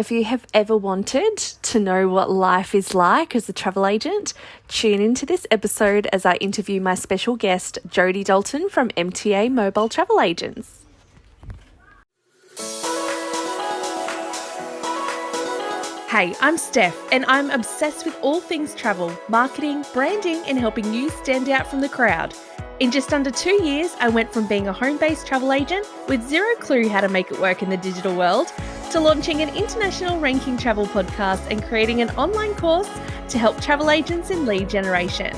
If you have ever wanted to know what life is like as a travel agent, tune into this episode as I interview my special guest, Jodi Dalton from MTA Mobile Travel Agents. Hey, I'm Steph, and I'm obsessed with all things travel, marketing, branding, and helping you stand out from the crowd. In just under 2 years, I went from being a home-based travel agent with zero clue how to make it work in the digital world to launching an international ranking travel podcast and creating an online course to help travel agents in lead generation.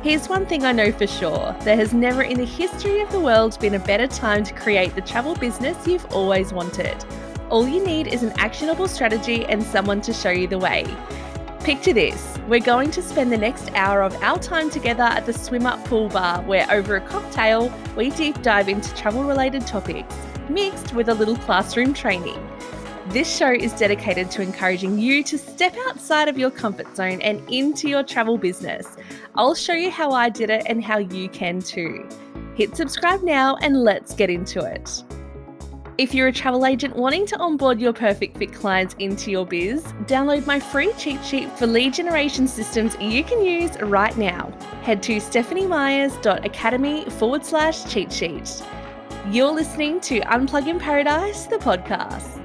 Here's one thing I know for sure. There has never in the history of the world been a better time to create the travel business you've always wanted. All you need is an actionable strategy and someone to show you the way. Picture this, we're going to spend the next hour of our time together at the Swim Up Pool Bar, where over a cocktail, we deep dive into travel-related topics, mixed with a little classroom training. This show is dedicated to encouraging you to step outside of your comfort zone and into your travel business. I'll show you how I did it and how you can too. Hit subscribe now and let's get into it. If you're a travel agent wanting to onboard your perfect fit clients into your biz, download my free cheat sheet for lead generation systems you can use right now. Head to stephaniemyers.academy/cheat sheet. You're listening to Unplug in Paradise, the podcast.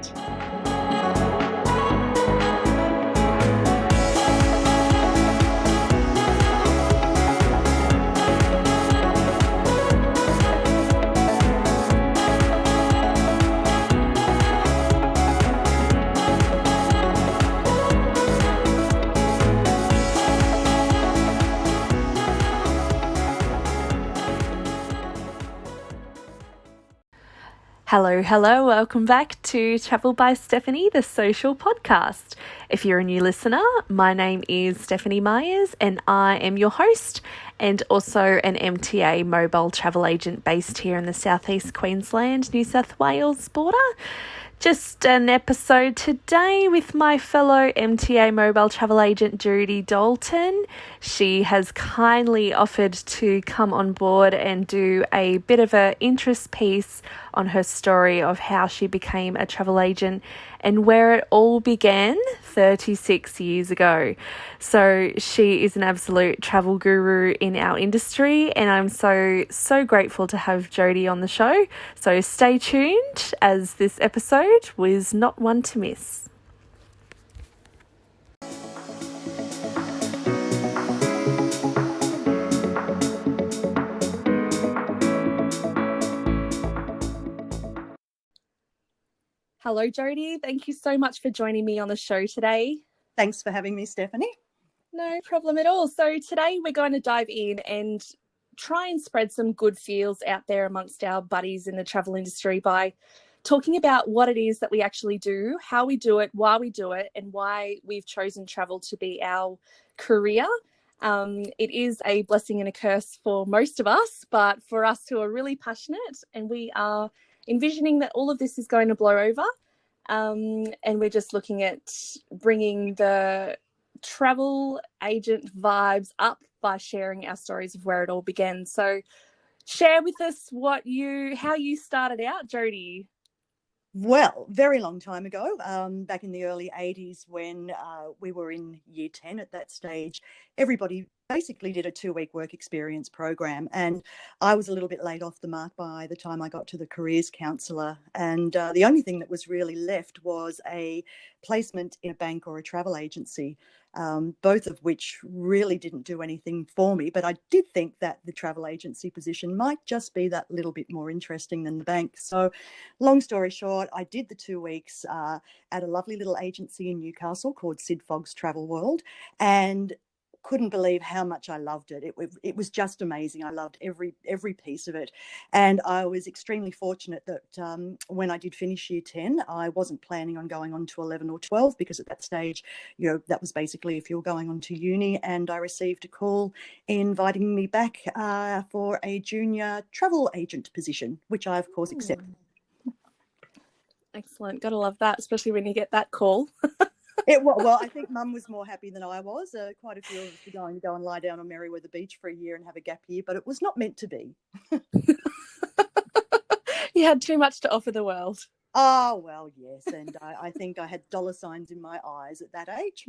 Hello, welcome back to Travel by Stephanie, the social podcast. If you're a new listener, my name is Stephanie Myers and I am your host and also an MTA mobile travel agent based here in the southeast Queensland, New South Wales border. Just an episode today with my fellow MTA mobile travel agent, Jodi Dalton. She has kindly offered to come on board and do a bit of an interest piece on her story of how she became a travel agent and where it all began 36 years ago. So she is an absolute travel guru in our industry and I'm so grateful to have Jodi on the show. So stay tuned as this episode was not one to miss. Hello, Jodi. Thank you so much for joining me on the show today. Thanks for having me, Stephanie. No problem at all. So today we're going to dive in and try and spread some good feels out there amongst our buddies in the travel industry by talking about what it is that we actually do, how we do it, why we do it, and why we've chosen travel to be our career. It is a blessing and a curse for most of us, but for us who are really passionate and we are envisioning that all of this is going to blow over, and we're just looking at bringing the travel agent vibes up by sharing our stories of where it all began. So share with us how you started out, Jodi. Well, very long time ago, back in the early 80s when we were in year 10 at that stage, everybody basically did a 2-week work experience program. And I was a little bit late off the mark by the time I got to the careers counsellor. And the only thing that was really left was a placement in a bank or a travel agency, both of which really didn't do anything for me. But I did think that the travel agency position might just be that little bit more interesting than the bank. So long story short, I did the 2 weeks at a lovely little agency in Newcastle called Sid Fogg's Travel World, and couldn't believe how much I loved it. It was just amazing. I loved every piece of it. And I was extremely fortunate that when I did finish year 10, I wasn't planning on going on to 11 or 12 because at that stage, that was basically if you were going on to uni. And I received a call inviting me back for a junior travel agent position, which I, of course, accepted. Excellent. Gotta love that, especially when you get that call. Well, I think Mum was more happy than I was. Quite a few of us were going to go and lie down on Merriweather Beach for a year and have a gap year, but it was not meant to be. You had too much to offer the world. Oh, well, yes. And I think I had dollar signs in my eyes at that age.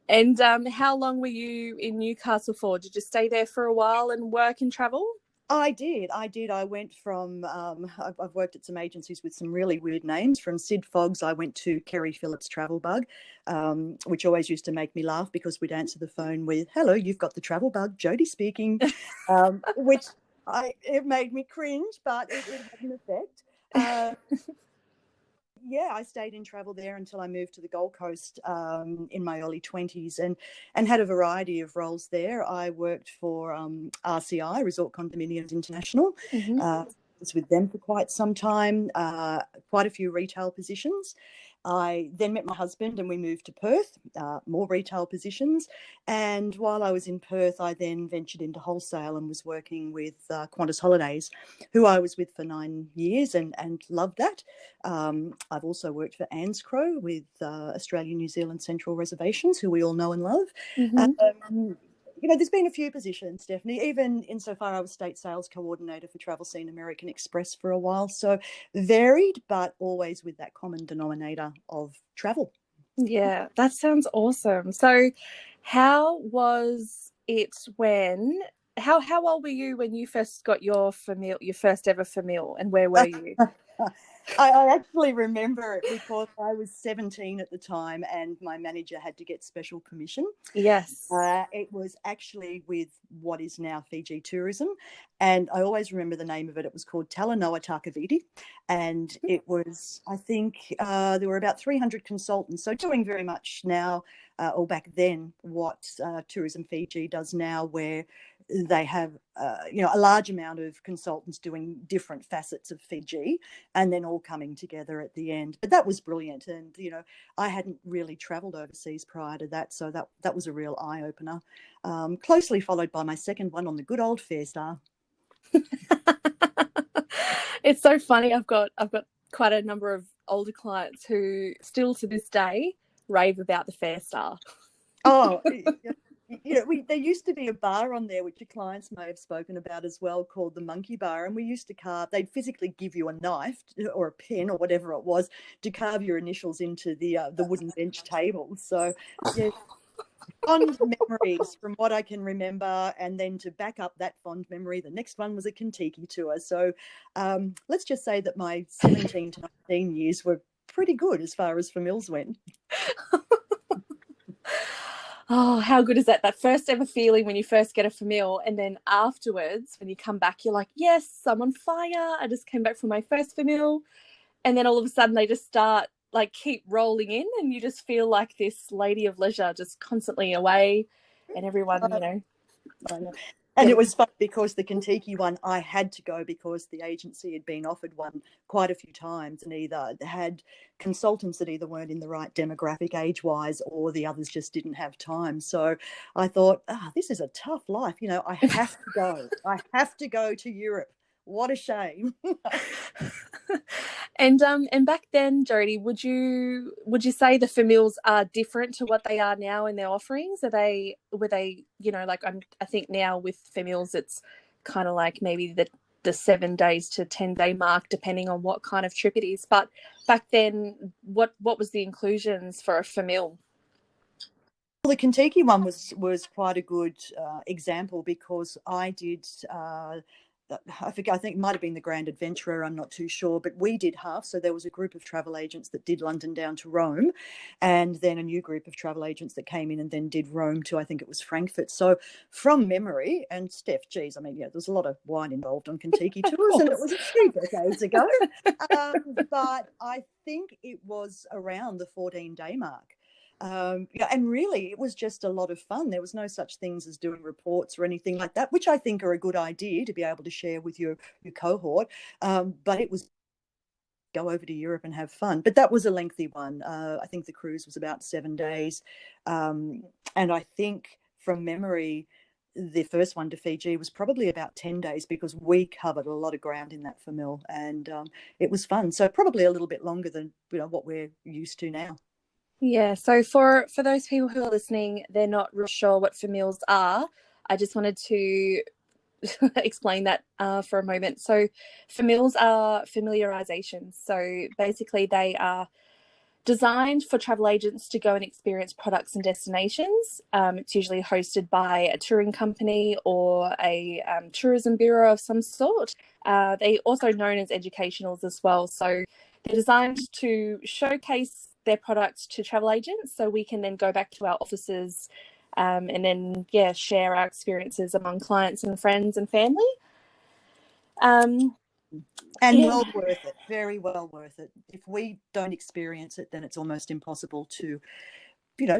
And how long were you in Newcastle for? Did you stay there for a while and work and travel? I did. I went from, I've worked at some agencies with some really weird names. From Sid Fogg's, I went to Kerry Phillips Travel Bug, which always used to make me laugh because we'd answer the phone with, "Hello, you've got the travel bug, Jodi speaking," which it made me cringe, but it had an effect. Yeah, I stayed in travel there until I moved to the Gold Coast in my early 20s, and had a variety of roles there. I worked for RCI, Resort Condominiums International. Mm-hmm. Was with them for quite some time, quite a few retail positions. I then met my husband and we moved to Perth, more retail positions. And while I was in Perth, I then ventured into wholesale and was working with Qantas Holidays, who I was with for 9 years and loved that. I've also worked for Anscrow with Australia, New Zealand Central Reservations, who we all know and love. Mm-hmm. There's been a few positions, Stephanie, even insofar I was state sales coordinator for Travel Scene American Express for a while. So varied, but always with that common denominator of travel. Yeah, that sounds awesome. So how was it when, how old were you when you first got your first ever famil, and where were you? I actually remember it because I was 17 at the time and my manager had to get special permission. Yes. It was actually with what is now Fiji Tourism. And I always remember the name of it. It was called Talanoa Takaviti. And it was, I think, there were about 300 consultants. So doing very much now, or back then, what Tourism Fiji does now, where they have a large amount of consultants doing different facets of Fiji and then all coming together at the end. But that was brilliant. And, I hadn't really traveled overseas prior to that. So that was a real eye-opener. Closely followed by my second one on the good old Fairstar. It's so funny. I've got quite a number of older clients who still to this day rave about the Fairstar. Oh, there used to be a bar on there, which your clients may have spoken about as well, called the Monkey Bar. And we used to carve, they'd physically give you a knife or a pen or whatever it was to carve your initials into the wooden bench table. So, yeah, fond memories from what I can remember. And then to back up that fond memory, the next one was a Kentucky tour. So let's just say that my 17 to 19 years were pretty good as far as famils went. Oh, how good is that? That first ever feeling when you first get a famil, and then afterwards, when you come back, you're like, yes, I'm on fire. I just came back from my first famil. And then all of a sudden they just start keep rolling in, and you just feel like this lady of leisure just constantly away, and everyone, I know. And yeah. it was fun because the Kentucky one, I had to go because the agency had been offered one quite a few times and either had consultants that either weren't in the right demographic age-wise or the others just didn't have time. So I thought, this is a tough life. I have to go. I have to go to Europe. What a shame. And back then, Jodi, would you say the famils are different to what they are now in their offerings? Were they I think now with famils it's kind of like maybe the 7 days to 10-day mark depending on what kind of trip it is. But back then, what was the inclusions for a famil? Well, the Kentucky one was quite a good example because I did. I forget, I think it might have been the Grand Adventurer, I'm not too sure, but we did half. So there was a group of travel agents that did London down to Rome, and then a new group of travel agents that came in and then did Rome to, I think it was Frankfurt. So from memory, and Steph, geez, I mean, yeah, there's a lot of wine involved on Kentucky tours, and it was a few decades ago. But I think it was around the 14-day mark. And really it was just a lot of fun. There was no such things as doing reports or anything like that, which I think are a good idea to be able to share with your cohort. But it was go over to Europe and have fun. But that was a lengthy one. I think the cruise was about 7 days. And I think from memory, the first one to Fiji was probably about 10 days because we covered a lot of ground in that famil, and it was fun. So probably a little bit longer than what we're used to now. Yeah, so for those people who are listening, they're not real sure what famils are. I just wanted to explain that for a moment. So familials are familiarizations. So basically they are designed for travel agents to go and experience products and destinations. It's usually hosted by a touring company or a tourism bureau of some sort. They also known as educationals as well. So they're designed to showcase their products to travel agents so we can then go back to our offices and then, share our experiences among clients and friends and family. And well worth it, very well worth it. If we don't experience it, then it's almost impossible to,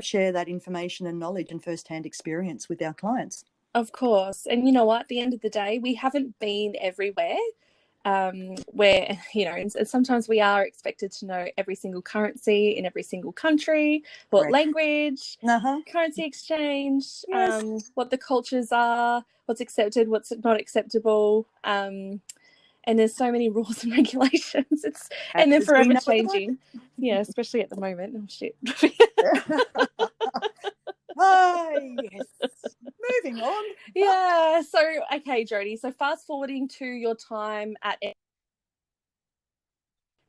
share that information and knowledge and firsthand experience with our clients. Of course. And you know what? At the end of the day, we haven't been everywhere. Where, and sometimes we are expected to know every single currency in every single country, what language, currency exchange, yes. What the cultures are, what's accepted, what's not acceptable. And there's so many rules and regulations. And they're forever changing. Yeah, especially at the moment. Oh, shit. Oh, yes. Moving on. Yeah. So, okay, Jodi. So fast forwarding to your time at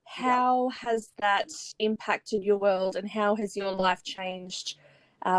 how has that impacted your world and how has your life changed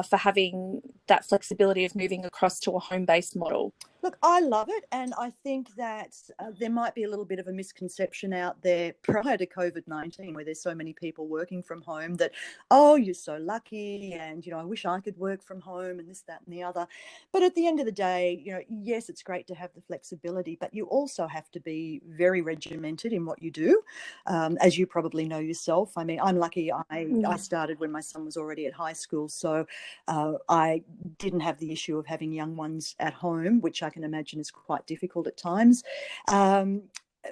for having that flexibility of moving across to a home-based model? Look, I love it. And I think that there might be a little bit of a misconception out there prior to COVID-19, where there's so many people working from home that, oh, you're so lucky. And, I wish I could work from home and this, that, and the other. But at the end of the day, yes, it's great to have the flexibility, but you also have to be very regimented in what you do. As you probably know yourself. I mean, I'm lucky I started when my son was already at high school. So I didn't have the issue of having young ones at home, which I can imagine is quite difficult at times.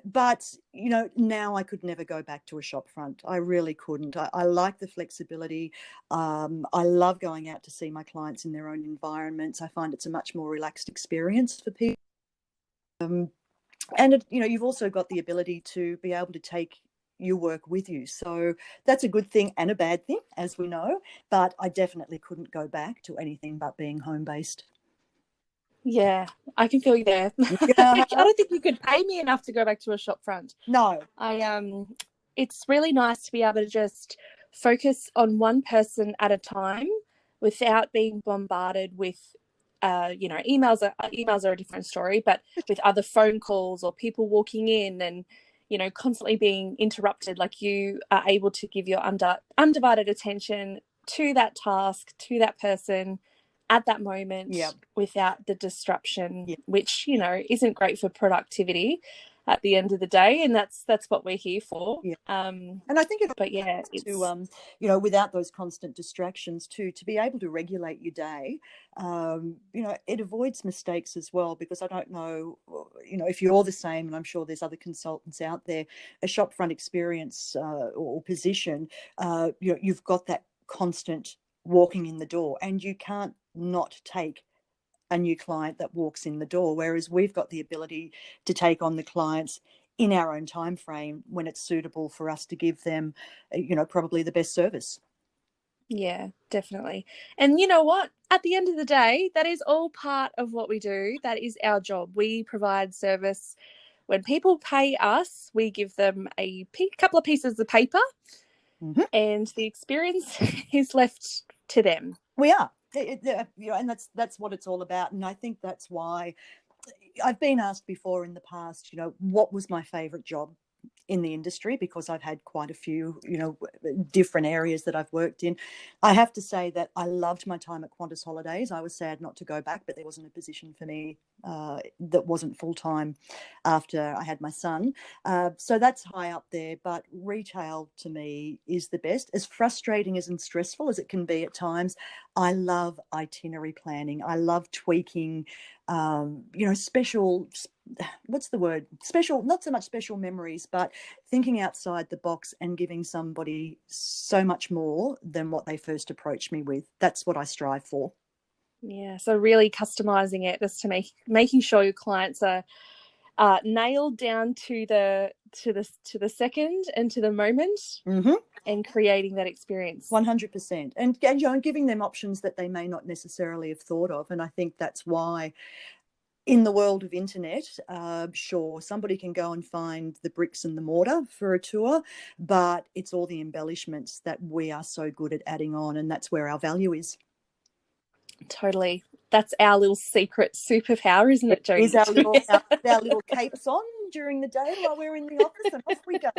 But, now I could never go back to a shop front. I really couldn't. I like the flexibility. I love going out to see my clients in their own environments. I find it's a much more relaxed experience for people. And, you've also got the ability to be able to take your work with you. So that's a good thing and a bad thing, as we know. But I definitely couldn't go back to anything but being home-based. Yeah, I can feel you there. I don't think you could pay me enough to go back to a shop front. No. It's really nice to be able to just focus on one person at a time without being bombarded with, emails are a different story, but with other phone calls or people walking in and, constantly being interrupted. Like, you are able to give your undivided attention to that task, to that person, at that moment without the disruption, which, isn't great for productivity at the end of the day. And that's what we're here for. And I think without those constant distractions too, to be able to regulate your day, it avoids mistakes as well, because I don't know, if you're the same, and I'm sure there's other consultants out there, a shopfront experience or position, you've got that constant walking in the door, and you can't not take a new client that walks in the door, whereas we've got the ability to take on the clients in our own time frame when it's suitable for us to give them, probably the best service. Yeah, definitely. And you know what? At the end of the day, that is all part of what we do. That is our job. We provide service. When people pay us, we give them a couple of pieces of paper, and the experience is left to them. We are. And that's what it's all about. And I think that's why I've been asked before in the past, what was my favorite job in the industry, because I've had quite a few, different areas that I've worked in. I have to say that I loved my time at Qantas Holidays. I was sad not to go back, but there wasn't a position for me that wasn't full-time after I had my son. So that's high up there, but retail to me is the best. As frustrating and stressful as it can be at times, I love itinerary planning. I love tweaking, special, what's the word? Special, not so much special memories, but thinking outside the box and giving somebody so much more than what they first approached me with. That's what I strive for. Yeah, so really customizing it just to making sure your clients are nailed down to the second and to the moment, and creating that experience. 100%, and giving them options that they may not necessarily have thought of. And I think that's why In the world of internet, sure, somebody can go and find the bricks and the mortar for a tour, but it's all the embellishments that we are so good at adding on, and that's where our value is. Totally. That's our little secret superpower, isn't it, Jodi? Is our little capes on during the day while we're in the office, and off we go.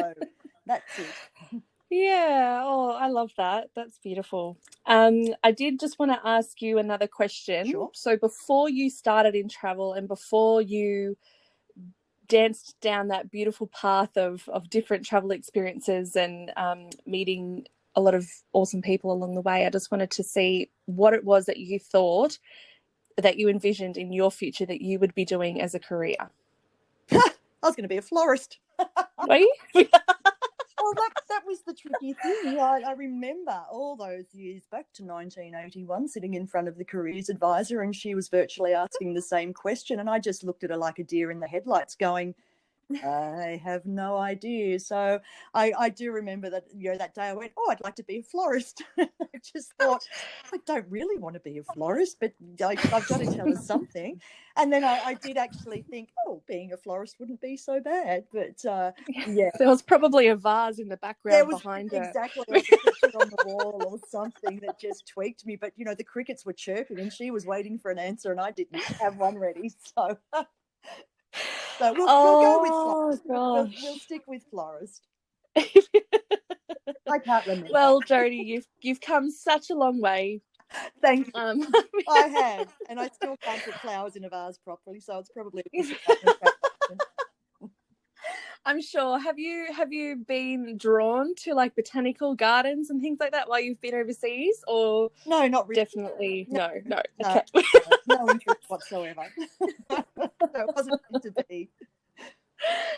That's it. Yeah. Oh, I love that. That's beautiful. I did just want to ask you another question. Sure. So before you started in travel and before you danced down that beautiful path of different travel experiences and meeting a lot of awesome people along the way, I just wanted to see what it was that you thought, that you envisioned in your future that you would be doing as a career. I was going to be a florist. Were you? Well, that was the tricky thing. I remember all those years back to 1981 sitting in front of the careers advisor, and she was virtually asking the same question, and I just looked at her like a deer in the headlights going, I have no idea. So I do remember that, that day I went, oh, I'd like to be a florist. I just thought, I don't really want to be a florist, but I've got to tell her something. And then I did actually think, oh, being a florist wouldn't be so bad. But yeah. There was probably a vase in the background behind her. Exactly. I could put it on the wall or something that just tweaked me. But, the crickets were chirping and she was waiting for an answer and I didn't have one ready. So... So we'll go with florist. We'll stick with florist. I can't remember. Well, Jodi, you've come such a long way. Thank you. I have, and I still can't put flowers in a vase properly, so it's probably a I'm sure. Have you been drawn to like botanical gardens and things like that while you've been overseas, or no, not really? Definitely no. Okay. No interest whatsoever. It wasn't meant to be.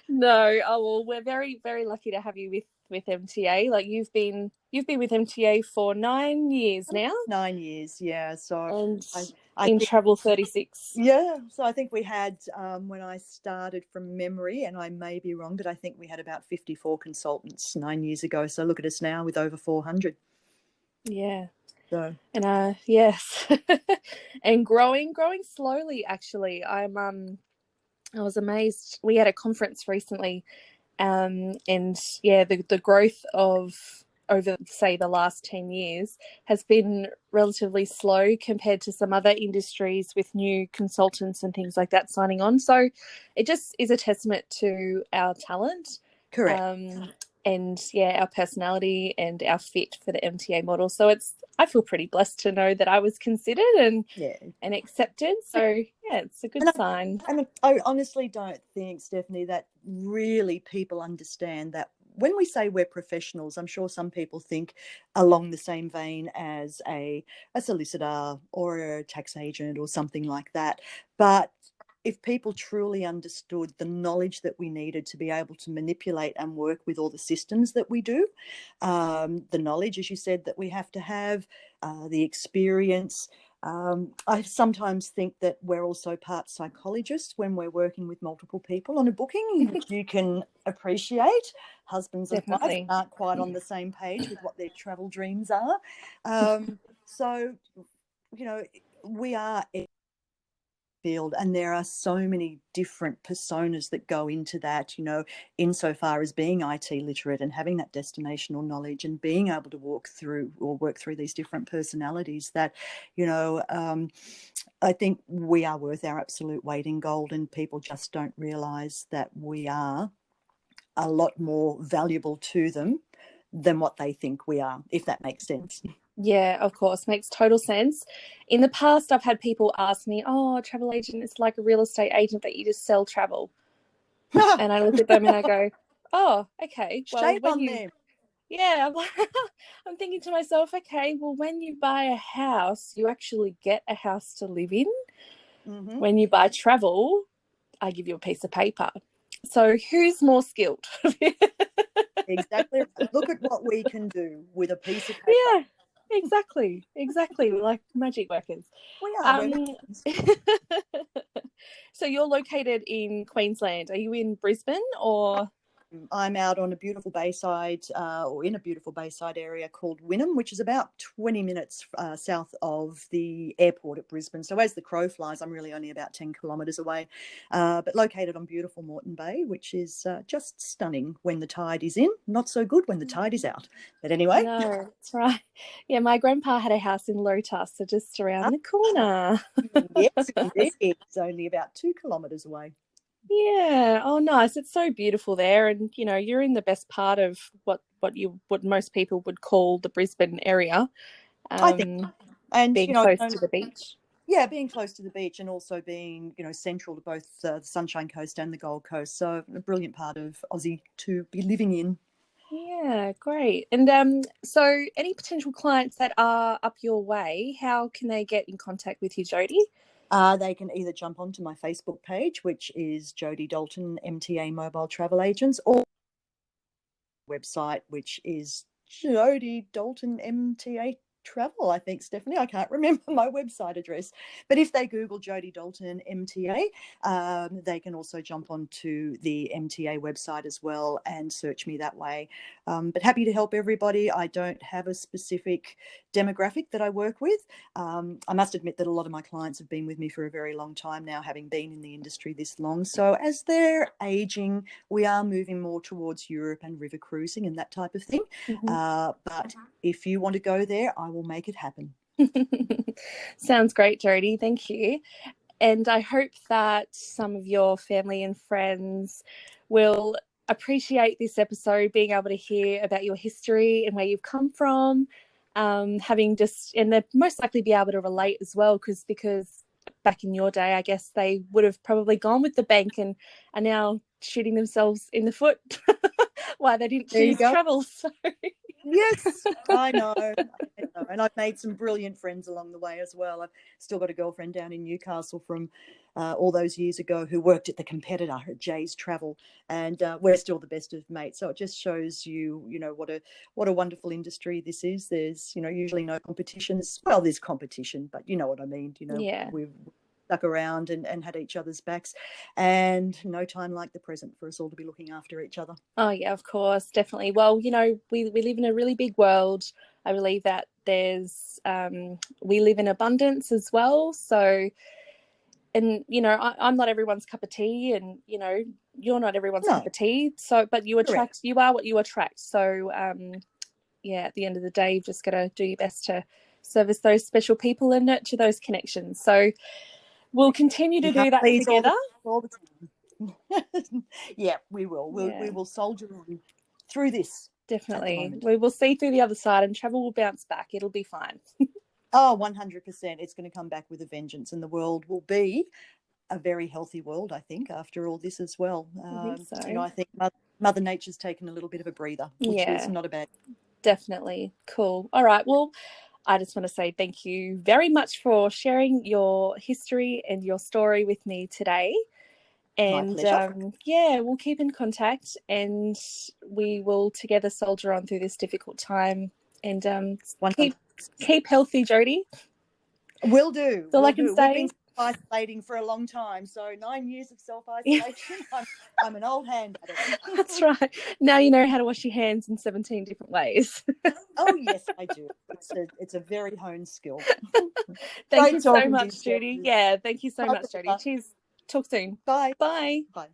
No. Oh well, we're very, very lucky to have you with MTA. Like you've been with MTA for 9 years now. 9 years, yeah. So and I in think, travel 36. Yeah. So I think we had when I started from memory, and I may be wrong, but I think we had about 54 consultants 9 years ago. So look at us now with over 400. Yeah. So and yes, and growing slowly. Actually, I was amazed. We had a conference recently, and yeah, the growth of over, say, the last 10 years has been relatively slow compared to some other industries with new consultants and things like that signing on. So it just is a testament to our talent. correct. And yeah, our personality and our fit for the MTA model. So I feel pretty blessed to know that I was considered and accepted. So yeah, it's a good sign. And I honestly don't think, Stephanie, that really people understand that when we say we're professionals. I'm sure some people think along the same vein as a solicitor or a tax agent or something like that. But if people truly understood the knowledge that we needed to be able to manipulate and work with all the systems that we do, the knowledge, as you said, that we have to have, the experience. I sometimes think that we're also part psychologists when we're working with multiple people on a booking, which you can appreciate. Husbands and wives aren't quite on the same page with what their travel dreams are. So, we are field, and there are so many different personas that go into that, insofar as being IT literate and having that destinational knowledge and being able to work through these different personalities that, I think we are worth our absolute weight in gold, and people just don't realize that we are a lot more valuable to them than what they think we are, if that makes sense. Yeah, of course. Makes total sense. In the past, I've had people ask me, a travel agent is like a real estate agent, but you just sell travel. And I look at them and I go, oh, okay. Well, shame on them. Yeah, I'm thinking to myself, okay, well, when you buy a house, you actually get a house to live in. Mm-hmm. When you buy travel, I give you a piece of paper. So who's more skilled? Exactly. Look at what we can do with a piece of paper. Yeah, exactly. We're like magic workers. We are. So you're located in Queensland. Are you in Brisbane or? I'm out on a beautiful bayside, or in a beautiful bayside area called Wynnum, which is about 20 minutes south of the airport at Brisbane. So as the crow flies, I'm really only about 10 kilometres away, but located on beautiful Moreton Bay, which is just stunning when the tide is in, not so good when the tide is out. But anyway. No, that's right. Yeah, my grandpa had a house in Lotus, so just around the corner. Yes, indeed. It's only about 2 kilometres away. Yeah. Oh, nice. It's so beautiful there, and you're in the best part of what most people would call the Brisbane area. I think, and being close to the beach. Yeah, being close to the beach and also being, central to both the Sunshine Coast and the Gold Coast. So a brilliant part of Aussie to be living in. Yeah, great. And so any potential clients that are up your way, how can they get in contact with you, Jodi? They can either jump onto my Facebook page, which is Jodi Dalton, MTA Mobile Travel Agents, or website, which is Jodi Dalton MTA Travel, I think, Stephanie. I can't remember my website address. But if they Google Jodi Dalton MTA, they can also jump onto the MTA website as well and search me that way. But happy to help everybody. I don't have a specific demographic that I work with. I must admit that a lot of my clients have been with me for a very long time now, having been in the industry this long. So as they're aging, we are moving more towards Europe and river cruising and that type of thing. But if you want to go there, I will make it happen. Sounds great, Jodi. Thank you. And I hope that some of your family and friends will appreciate this episode, being able to hear about your history and where you've come from, and they'll most likely be able to relate as well, because back in your day, I guess they would have probably gone with the bank and are now shooting themselves in the foot why they didn't choose travel. So. Yes, I know. And I've made some brilliant friends along the way as well. I've still got a girlfriend down in Newcastle from all those years ago who worked at the competitor at Jay's Travel, and we're still the best of mates. So it just shows you, what a wonderful industry this is. There's, usually no competition. Well, there's competition, but you know what I mean. Yeah. We've stuck around and had each other's backs, and no time like the present for us all to be looking after each other. Oh yeah, of course, definitely. Well, we live in a really big world. I believe that we live in abundance as well. So, and I'm not everyone's cup of tea, and you're not everyone's cup of tea. So, but you are what you attract. So, yeah, at the end of the day, you've just got to do your best to service those special people and nurture those connections. So we'll continue to do that together. All the time. Yeah, we will. We will soldier on through this. Definitely. We will see through the other side, and travel will bounce back. It'll be fine. Oh, 100%. It's going to come back with a vengeance, and the world will be a very healthy world, I think, after all this as well. I think so. I think Mother Nature's taken a little bit of a breather, which is not a bad. Definitely. Cool. All right. Well, I just want to say thank you very much for sharing your history and your story with me today. And we'll keep in contact, and we will together soldier on through this difficult time. And keep healthy, Jodi. Will do. That's all I can say. We've been isolating for a long time, so 9 years of self-isolation. I'm an old hand at it. That's right. Now you know how to wash your hands in 17 different ways. Oh yes, I do. It's a very honed skill. Thank you so much, Jodi. Yeah, thank you so much, Jodi. Cheers. Talk soon. Bye. Bye. Bye.